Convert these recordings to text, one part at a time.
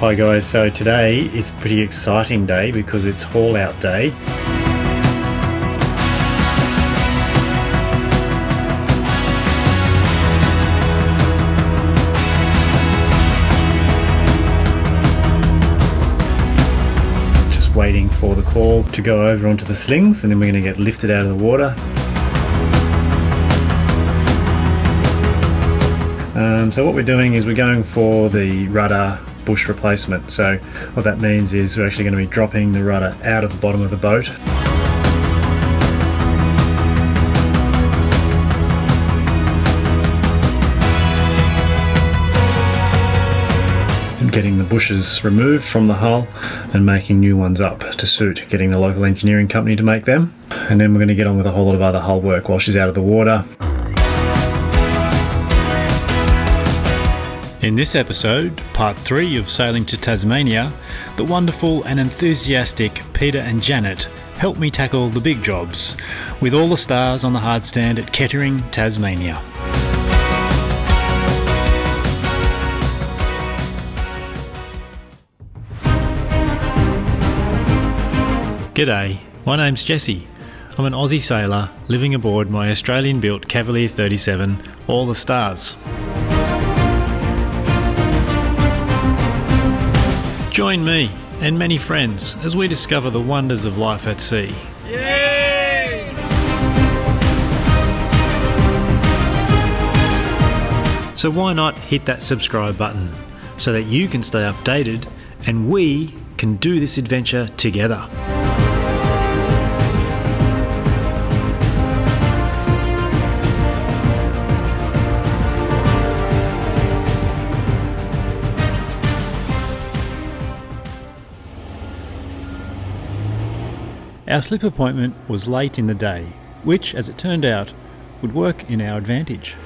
Hi guys, so today is a pretty exciting day because it's haul out day. Just waiting for the call to go over onto the slings and then we're going to get lifted out of the water. So what we're doing is we're going for the rudder bush replacement. So what that means is we're actually going to be dropping the rudder out of the bottom of the boat. And getting the bushes removed from the hull and making new ones up to suit, getting the local engineering company to make them. And then we're going to get on with a whole lot of other hull work while she's out of the water. In this episode, part 3 of Sailing to Tasmania, the wonderful and enthusiastic Peter and Janet help me tackle the big jobs, with all the stars on the hard stand at Kettering, Tasmania. G'day, my name's Jesse. I'm an Aussie sailor living aboard my Australian-built Cavalier 37, All the Stars. Join me and many friends as we discover the wonders of life at sea. Yay! So why not hit that subscribe button so that you can stay updated and we can do this adventure together. Our slip appointment was late in the day, which, as it turned out, would work in our advantage.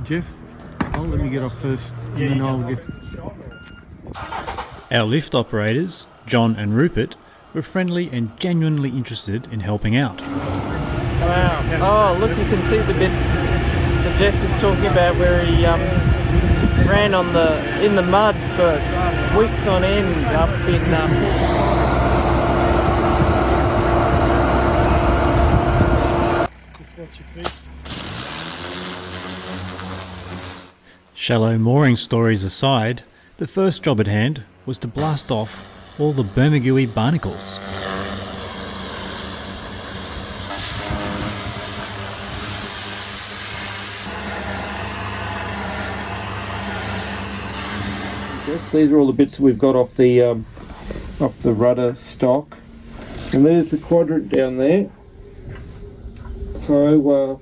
Jeff? Let me get off first, and then I'll get... Our lift operators, John and Rupert, were friendly and genuinely interested in helping out. Wow. Oh, look, you can see the bit that Jess was talking about where he ran in the mud for weeks on end up in... Just watch your feet. Shallow mooring stories aside, the first job at hand was to blast off all the Bermagui barnacles. These are all the bits that we've got off the rudder stock, and there's the quadrant down there. So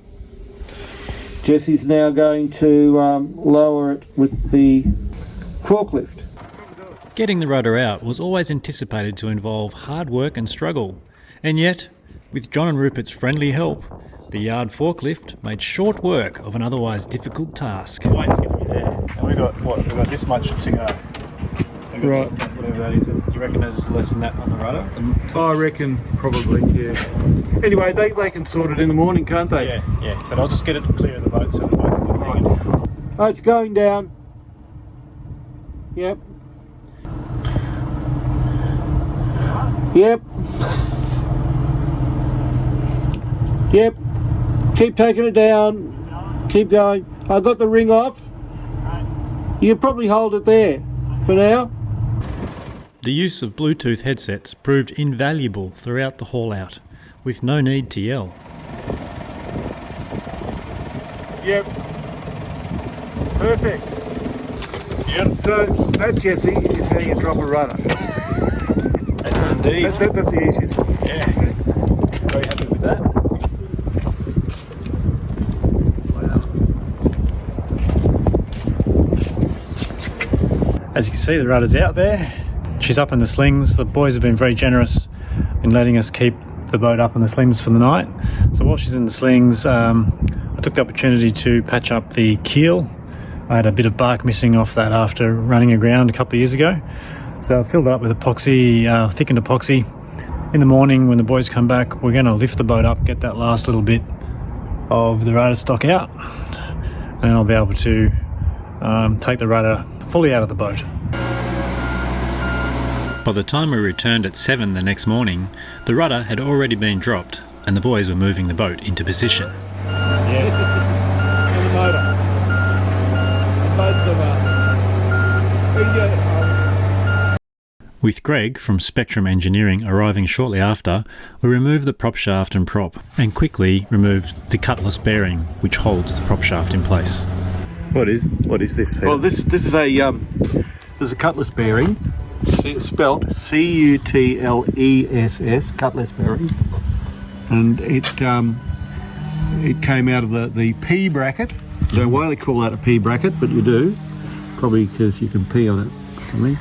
Jesse's now going to lower it with the forklift. Getting the rudder out was always anticipated to involve hard work and struggle, and yet, with John and Rupert's friendly help, the yard forklift made short work of an otherwise difficult task. The weight's getting you there, and we've got this much to go. Right. Whatever that is. Do you reckon there's less than that on the rudder? I reckon probably, yeah. Anyway, they can sort it in the morning, can't they? Yeah. But I'll just get it clear of the boat so the boat's not hanging. Oh, it's going down. Yep. Keep taking it down. Keep going. I got the ring off. You can probably hold it there for now. The use of Bluetooth headsets proved invaluable throughout the haul out, with no need to yell. Yep. Perfect. Yep. So that, Jesse, is how you drop a rudder. That's indeed. That's the easiest one. Yeah. Very happy with that. Wow. As you can see, the rudder's out there. She's up in the slings. The boys have been very generous in letting us keep the boat up in the slings for the night. So while she's in the slings, I took the opportunity to patch up the keel. I had a bit of bark missing off that after running aground a couple of years ago. So I filled it up with epoxy, thickened epoxy. In the morning when the boys come back, we're going to lift the boat up, get that last little bit of the rudder stock out, and then I'll be able to take the rudder fully out of the boat. By the time we returned at 7 the next morning, the rudder had already been dropped and the boys were moving the boat into position. Yes. And the motor. With Greg from Spectrum Engineering arriving shortly after, we removed the prop shaft and prop and quickly removed the cutlass bearing which holds the prop shaft in place. What is this, Peter? Well, this is a there's a cutlass bearing, spelt C-U-T-L-E-S-S, cutlass bearing, and it came out of the P bracket. I don't know why they call that a P bracket, but you do, probably because you can pee on it. Something.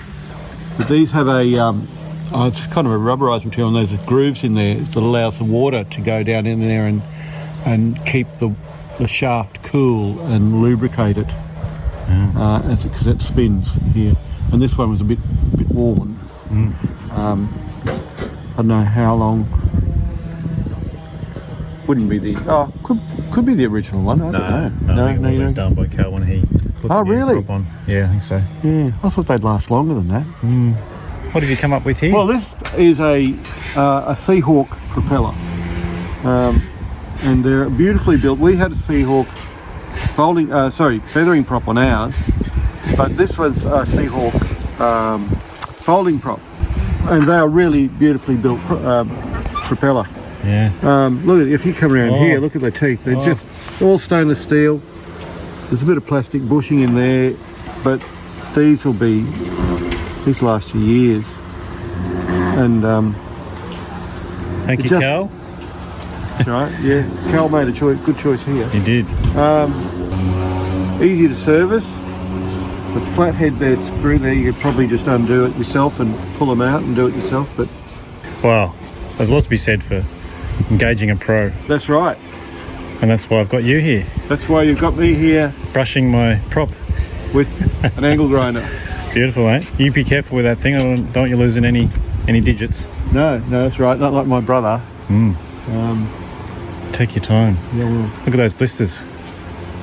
But these have a it's kind of a rubberized material, and there's grooves in there that allows the water to go down in there and keep the shaft cool and lubricate it because it spins here. And this one was a bit worn. I don't know how long. Wouldn't be the could be the original one. I don't know. No, you know. Done by Cal when he put the new prop on. Yeah, I think so. Yeah, I thought they'd last longer than that. What have you come up with here? Well, this is a Seahawk propeller, and they're beautifully built. We had a Seahawk feathering prop on ours, but this was a Seahawk folding prop, and they are really beautifully built propeller. Yeah. Look at, if you come around here, look at the teeth. They're just all stainless steel. There's a bit of plastic bushing in there, but these last you years. And thank you, Cal. That's right. Yeah, Cal made a good choice here. He did. Easy to service. The flathead there, screw there, you could probably just undo it yourself and pull them out and do it yourself. But wow, there's a lot to be said for engaging a pro. That's right. And that's why I've got you here. That's why you've got me here. Brushing my prop. With an angle grinder. Beautiful, eh? You be careful with that thing. Don't want you losing any digits. No, that's right. Not like my brother. Take your time. Yeah, well, look at those blisters.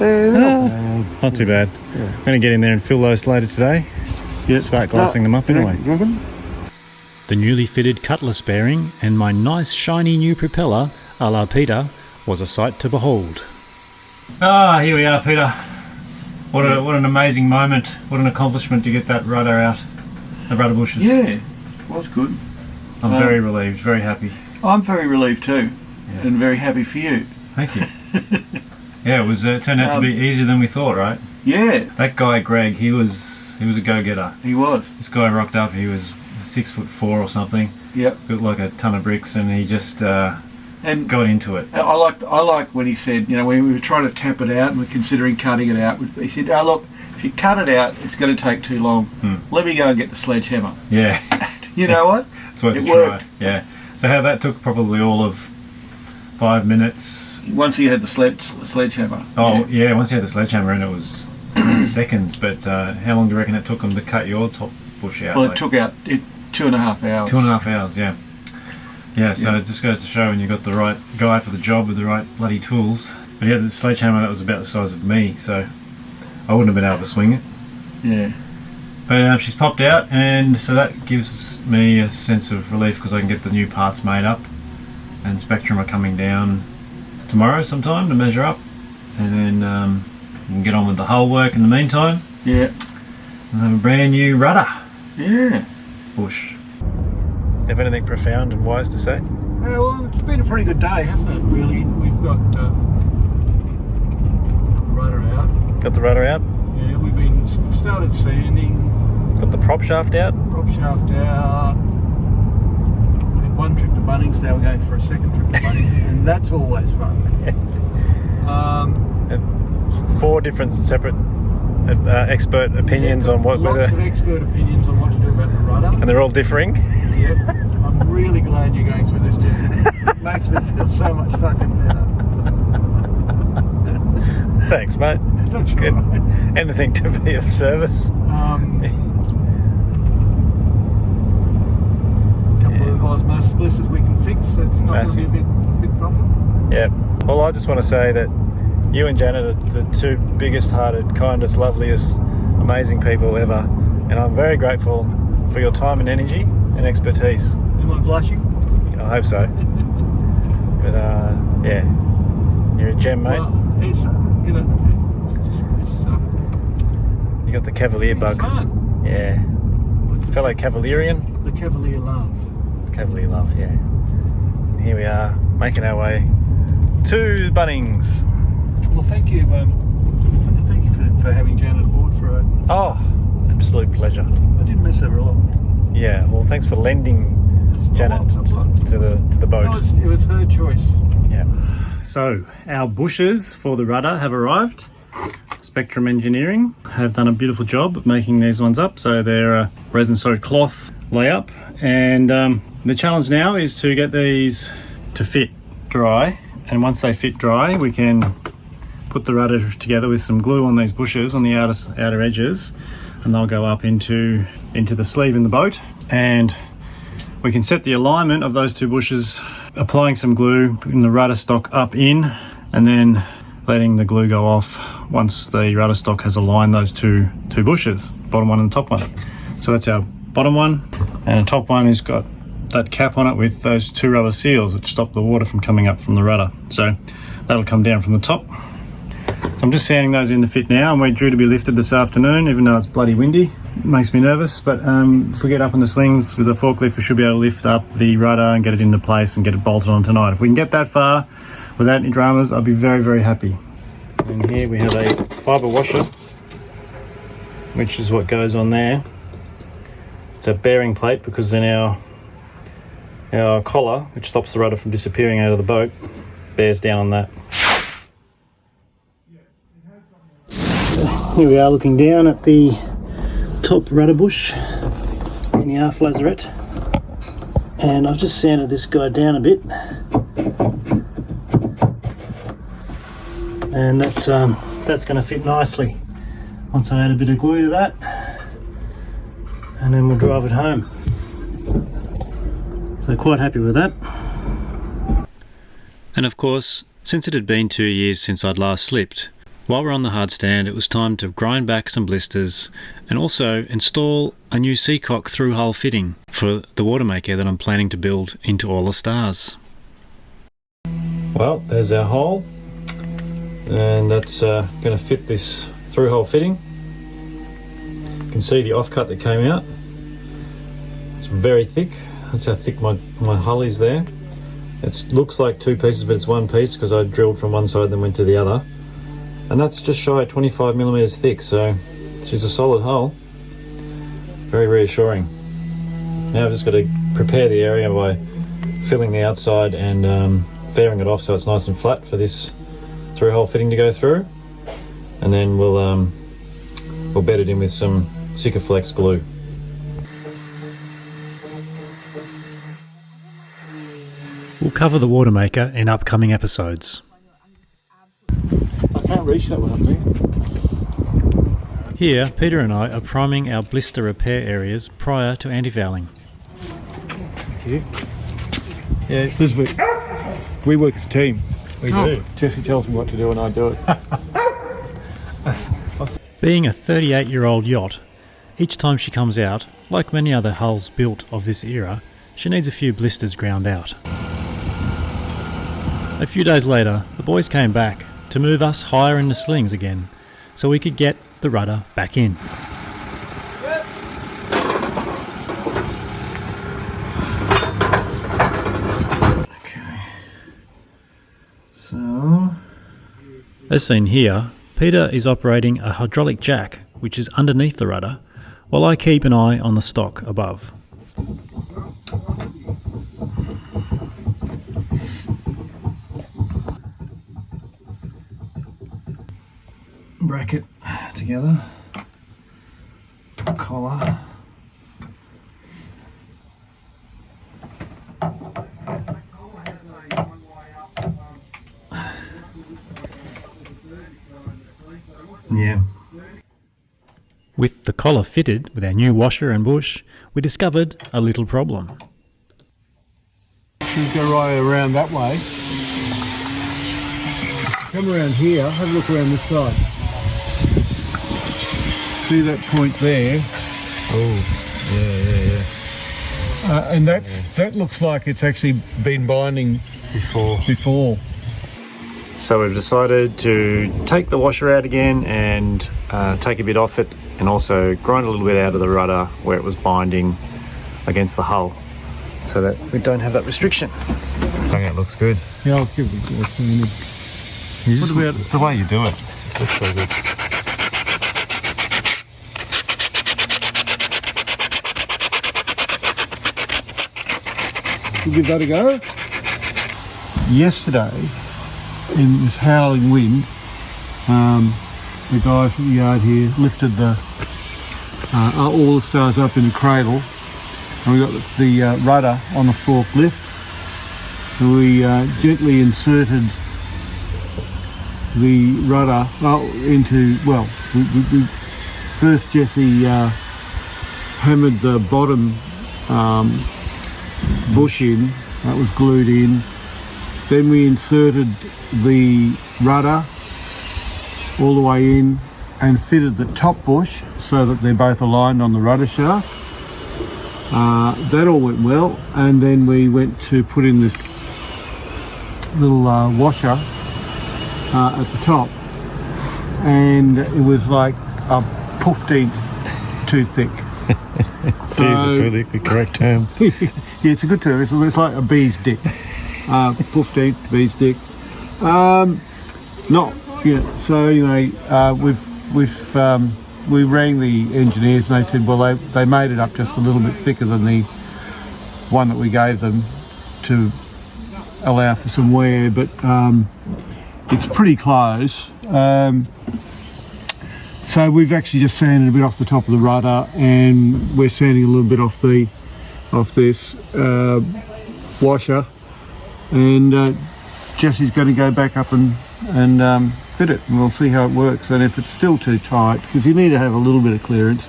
Not too bad. Yeah. I'm going to get in there and fill those later today. Yeah. Start glassing them up anyway. Yeah. The newly fitted cutlass bearing and my nice shiny new propeller, a la Peter, was a sight to behold. Here we are, Peter. What an amazing moment. What an accomplishment to get that rudder out, the rudder bushes. Yeah, was good. I'm very relieved, very happy. I'm very relieved too, and very happy for you. Thank you. Yeah, it was turned out to be easier than we thought, right? Yeah. That guy Greg, he was a go-getter. He was. This guy rocked up. He was 6'4" or something. Yep. Built like a ton of bricks, and he just got into it. I like when he said, when we were trying to tap it out and we're considering cutting it out, he said, look, if you cut it out, it's going to take too long. Let me go and get the sledgehammer. Yeah. You know what? It's worth a try. Yeah. So that took probably all of 5 minutes. Once he had the sledgehammer. Oh, yeah, once he had the sledgehammer, and it was seconds. But how long do you reckon it took him to cut your top bush out? Well, it took out 2.5 hours. 2.5 hours, yeah. Yeah, so it just goes to show when you've got the right guy for the job with the right bloody tools. But he had the sledgehammer that was about the size of me, so I wouldn't have been able to swing it. Yeah. But she's popped out, and so that gives me a sense of relief because I can get the new parts made up. And Spectrum are coming down tomorrow sometime to measure up, and then you can get on with the hull work in the meantime. Yeah. And have a brand new rudder. Yeah. Bush. Have anything profound and wise to say? Well, it's been a pretty good day, hasn't it? Really, we've got the rudder out. Got the rudder out. Yeah, we've started sanding. Got the prop shaft out. Prop shaft out. Had one trip to Bunnings, now we're going for a second trip to Bunnings, and that's always fun. And 4 different separate expert opinions on what. Lots of expert opinions on what to do about the rudder. And they're all differing. yet. I'm really glad you're going through this, Jesse. It makes me feel so much fucking better. Thanks, mate. That's Good. right. Anything to be of service. Couple of osmosis blisters we can fix. That's not going to be a big problem. Yeah. Well, I just want to say that you and Janet are the two biggest-hearted, kindest, loveliest, amazing people ever, and I'm very grateful for your time and energy and expertise. Am I blushing? I hope so. But yeah, you're a gem, mate. Well, it's, you know, You got the Cavalier bug. fun. Yeah. Fellow Cavalierian. The Cavalier love. Cavalier love, yeah. And here we are, making our way to Bunnings. Well, thank you. Thank you for having Janet aboard for a. Oh, absolute pleasure. I didn't mess over a lot. Yeah, well, thanks for lending Janet to the boat. No, it was her choice. Yeah. So our bushes for the rudder have arrived. Spectrum Engineering have done a beautiful job of making these ones up. So they're a resin soaked cloth layup, and the challenge now is to get these to fit dry. And once they fit dry, we can put the rudder together with some glue on these bushes on the outer edges, and they'll go up into the sleeve in the boat, and we can set the alignment of those two bushes, applying some glue, putting the rudder stock up in, and then letting the glue go off once the rudder stock has aligned those two bushes, bottom one and top one. So that's our bottom one, and the top one has got that cap on it with those two rubber seals which stop the water from coming up from the rudder. So that'll come down from the top. So I'm just sanding those in to fit now, and we're due to be lifted this afternoon, even though it's bloody windy. It makes me nervous, but if we get up in the slings with the forklift, we should be able to lift up the rudder and get it into place and get it bolted on tonight. If we can get that far without any dramas, I'll be very, very happy. And here we have a fibre washer, which is what goes on there. It's a bearing plate, because then our collar, which stops the rudder from disappearing out of the boat, bears down on that. Here we are looking down at the top rudder bush in the aft lazarette, and I've just sanded this guy down a bit, and that's going to fit nicely once I add a bit of glue to that, and then we'll drive it home. So quite happy with that. And of course, since it had been 2 years since I'd last slipped, while we're on the hard stand, it was time to grind back some blisters and also install a new seacock through-hull fitting for the watermaker that I'm planning to build into all the stars. Well, there's our hole, and that's going to fit this through-hull fitting. You can see the offcut that came out. It's very thick. That's how thick my hull is there. It looks like two pieces, but it's one piece because I drilled from one side and then went to the other. And that's just shy of 25 millimeters thick, so she's a solid hull. Very reassuring. Now I've just got to prepare the area by filling the outside and fairing it off so it's nice and flat for this through-hull fitting to go through. And then we'll bed it in with some Sikaflex glue. We'll cover the watermaker in upcoming episodes. I can't reach that one, I think. Here, Peter and I are priming our blister repair areas prior to antifouling. Thank you. Yeah, we work as a team. We do. Jesse tells me what to do and I do it. Being a 38-year-old yacht, each time she comes out, like many other hulls built of this era, she needs a few blisters ground out. A few days later, the boys came back to move us higher in the slings again, so we could get the rudder back in. Okay. So, As seen here, Peter is operating a hydraulic jack, which is underneath the rudder, while I keep an eye on the stock above. bracket together, collar, With the collar fitted with our new washer and bush, we discovered a little problem. You go right around that way. Come around here, have a look around this side. See that point there? Oh, yeah. And that looks like it's actually been binding before. So we've decided to take the washer out again and take a bit off it, and also grind a little bit out of the rudder where it was binding against the hull, so that we don't have that restriction. I think it looks good. Yeah, I'll give it a minute. It's the way you do it. It just looks so good. We'll give that a go. Yesterday, in this howling wind, the guys at the yard here lifted all the stars up in the cradle, and we got the rudder on the forklift, and we gently inserted the rudder into, well, we first Jesse hammered the bottom bush in, that was glued in. Then we inserted the rudder all the way in and fitted the top bush so that they're both aligned on the rudder shaft. That all went well, and then we went to put in this little washer at the top, and it was like a pufteenth too thick. Jeez, the correct term. Yeah, it's a good term. It's like a bee's dick. Pufteenth bee's dick. So we rang the engineers, and they said, well, they made it up just a little bit thicker than the one that we gave them to allow for some wear, but it's pretty close. So we've actually just sanded a bit off the top of the rudder, and we're sanding a little bit off this washer, and Jesse's going to go back up and fit it, and we'll see how it works. And if it's still too tight, because you need to have a little bit of clearance,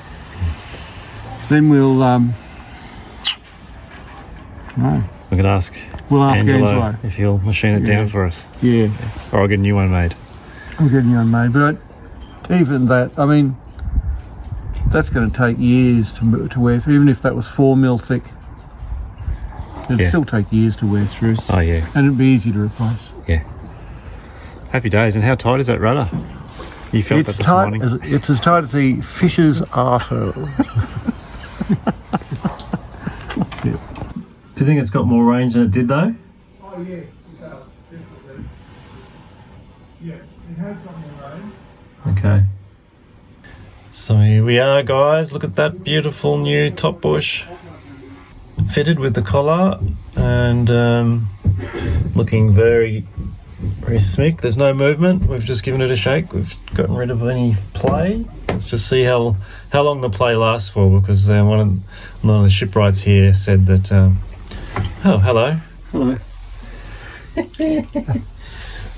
then we'll We can ask. We'll ask Angelo if he'll machine it down for us. Yeah. Or I'll get a new one made. I'll get a new one made, but even that, I mean, that's going to take years to wear through. Even if that was 4 mil thick, it'd still take years to wear through. Oh yeah. And it'd be easy to replace. Yeah. Happy days. And how tight is that rudder? You felt that this morning? It's as tight as the fish's arsehole. Yeah. Do you think it's got more range than it did though? Oh yeah, it does, definitely. Yeah, it has got more range. Okay. So here we are, guys. Look at that beautiful new top bush. Fitted with the collar and looking very, very slick. There's no movement. We've just given it a shake. We've gotten rid of any play. Let's just see how long the play lasts for, because one of the shipwrights here said that. Oh, hello. Hello.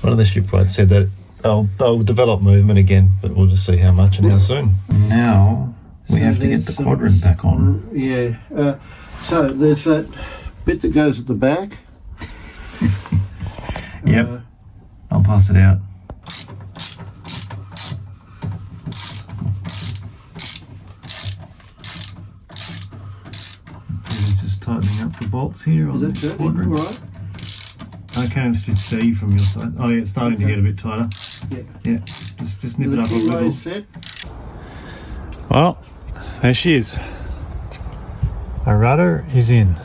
One of the shipwrights said that they'll develop movement again, but we'll just see how much and how soon. Now we have to get the quadrant back on. Yeah. So there's that bit that goes at the back. Yep. I'll pass it out. Just tightening up the bolts here on the quadrant. Right. I can't just see from your side. Oh yeah, it's starting to get a bit tighter. Yeah. Yeah. Just nip it up a little. Set. Well, there she is. Our rudder is in.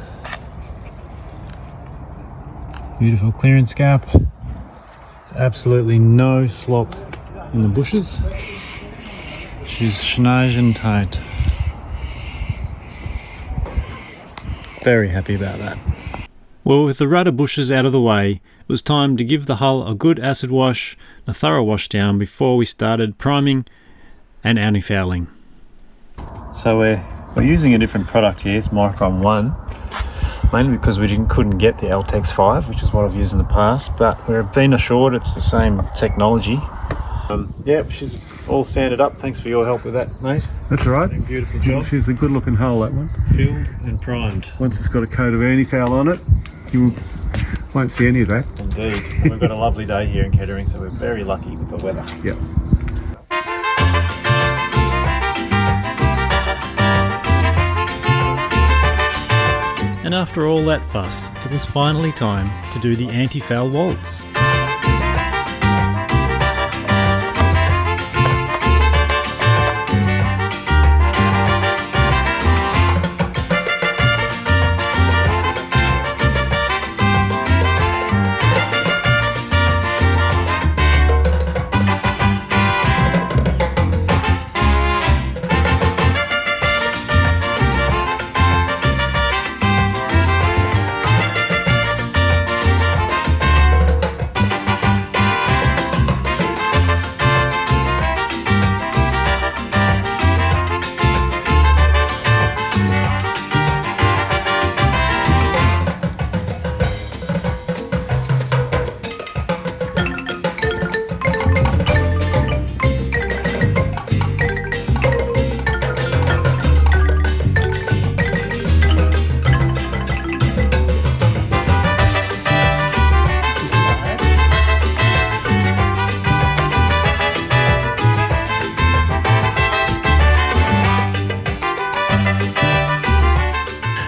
Beautiful clearance gap. There's absolutely no slop in the bushes. She's schnage and tight. Very happy about that. Well, with the rudder bushes out of the way, it was time to give the hull a good acid wash, a thorough wash down before we started priming and antifouling. So we're using a different product here. It's Micron 1, mainly because we couldn't get the Altex 5, which is what I've used in the past, but we've been assured it's the same technology. Yep, she's all sanded up. Thanks for your help with that, mate. That's all right. Beautiful job. She's a good looking hull, that one. Filled and primed. Once it's got a coat of antifoul on it, you won't see any of that. Indeed. We've got a lovely day here in Kettering, so we're very lucky with the weather. Yep. And after all that fuss, it was finally time to do the antifoul waltz.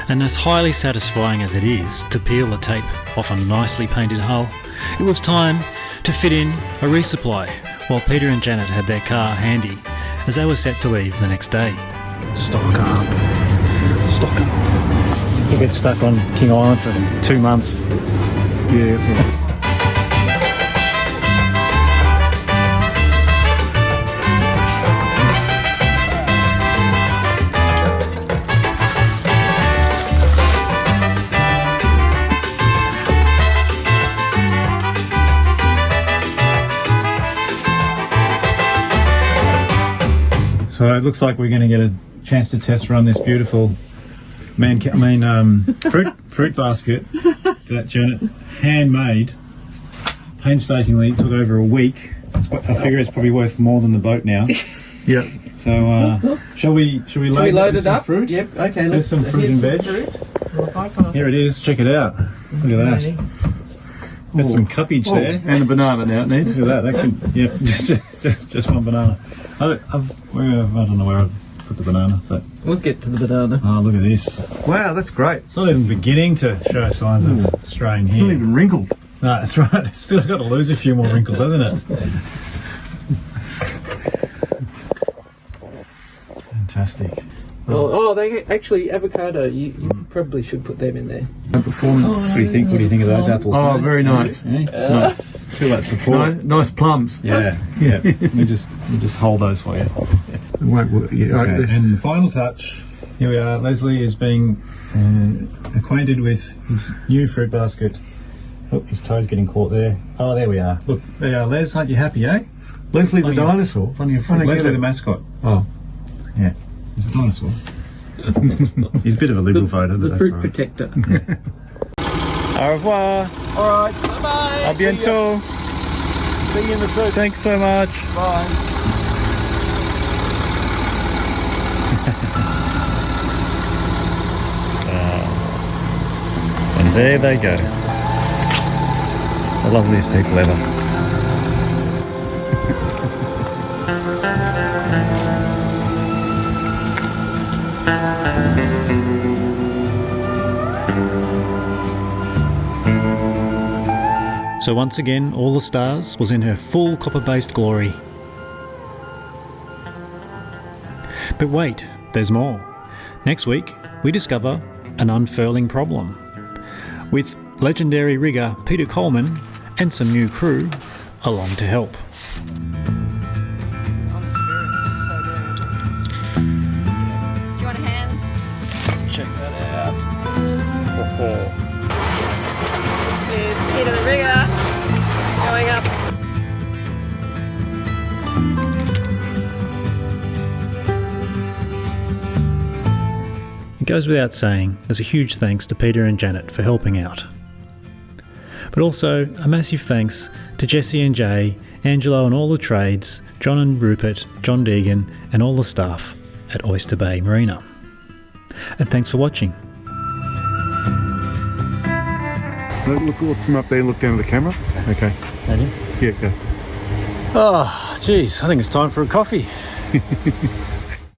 And as highly satisfying as it is to peel the tape off a nicely painted hull, it was time to fit in a resupply while Peter and Janet had their car handy as they were set to leave the next day. Stock up. Stock up. We'll get stuck on King Island for 2 months. Yeah. So it looks like we're going to get a chance to test run this beautiful fruit basket that Janet handmade painstakingly. Took over a week. I figure it's probably worth more than the boat now. Yep. So shall we load it some up? fruit? Yep. Okay. There's some fruit and veg. Here it is. Check it out. Look at that. There's some cuppage there. And a banana now it needs. Look at that. That could, yeah, just one banana. I don't know where I've put the banana, but We'll get to the banana. oh, look at this. Wow, that's great. It's not even beginning to show signs of strain It's not here. even wrinkled. No, that's right. It's still got to lose a few more wrinkles, hasn't it? Fantastic. Oh, they actually avocado. You probably should put them in there. Performance. What do you think? What do you think of those apples? Oh, very nice. Eh? Feel that support. Nice plums. Yeah, yeah. we just hold those for you. It won't work. Yeah, Okay. And the final touch. Here we are. Leslie is being acquainted with his new fruit basket. Oh, his toe's getting caught there. Oh, there we are. Look, there you are, Les. Aren't you happy, eh? Leslie the dinosaur. Funny of fruit. Leslie the mascot. Oh. Yeah, he's a dinosaur. He's a bit of a liberal voter, but The that's fruit right. protector. Au revoir. All right. Bye. A bientôt. See you in the soup. Thanks so much. Bye. And there they go. The loveliest people ever. So once again, All the Stars was in her full copper-based glory. But wait, there's more. Next week, we discover an unfurling problem. With legendary rigger Peter Coleman and some new crew along to help. Do you want a hand? Check that out. Here's Peter the rigger going up. It goes without saying, there's a huge thanks to Peter and Janet for helping out. But also a massive thanks to Jesse and Jay, Angelo and all the trades, John and Rupert, John Deegan and all the staff at Oyster Bay Marina. And thanks for watching. Look from up there and look down at the camera. Okay. Ready? Yeah, go. Oh, geez, I think it's time for a coffee.